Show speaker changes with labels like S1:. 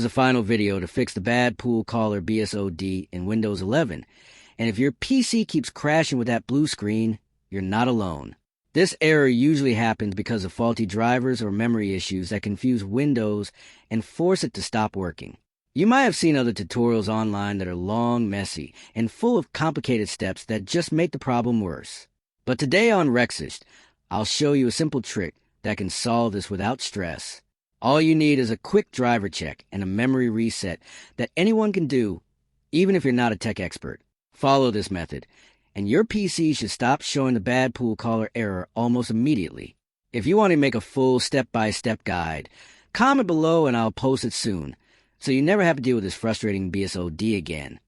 S1: This is a final video to fix the bad pool caller BSoD in Windows 11. And if your PC keeps crashing with that blue screen, you're not alone. This error usually happens because of faulty drivers or memory issues that confuse Windows and force it to stop working. You might have seen other tutorials online that are long, messy, and full of complicated steps that just make the problem worse. But today on Rexist, I'll show you a simple trick that can solve this without stress. All you need is a quick driver check and a memory reset that anyone can do, even if you're not a tech expert. Follow this method, and your PC should stop showing the bad pool caller error almost immediately. If you want to make a full step-by-step guide, comment below and I'll post it soon, so you never have to deal with this frustrating BSoD again.